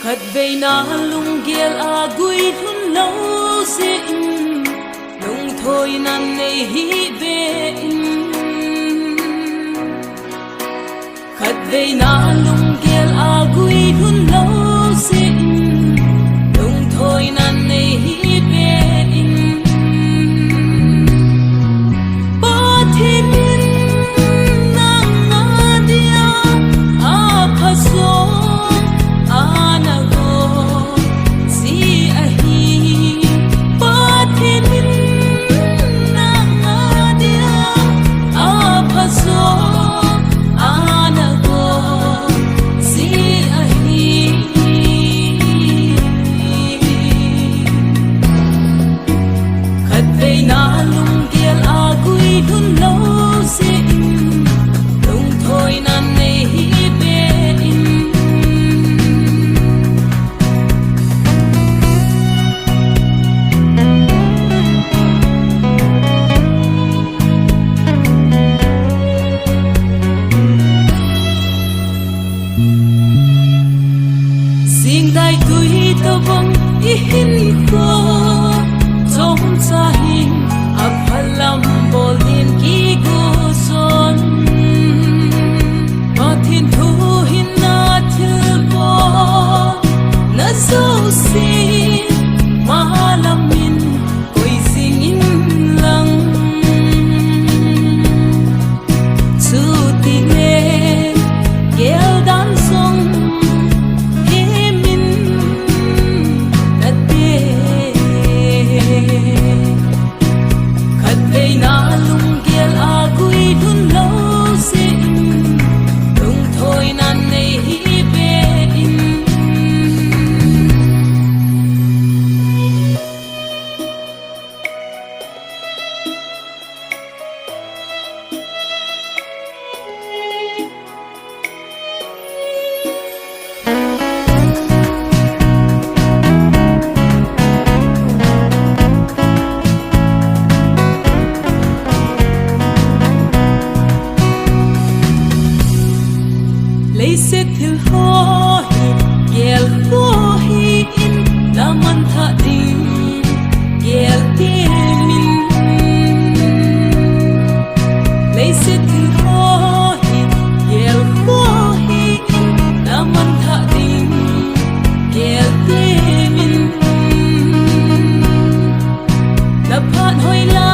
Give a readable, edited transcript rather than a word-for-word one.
khát về na lung giel a gui thun lâu zin lung thôi nan nei hi về khát về na lung giel a gui thun lâu zin lung thôi nan nei hi về hin ko trong sa hin aphalam bolin ki go son pathin thu hin na thil bo na so si mahalamin koi sing in lang chu ti ne gel dan song se thil ho hi gel ho hi in laman tha ding gel tin min lei se thil ho hi gel ho hi in laman tha ding gel tin min la phan hoi la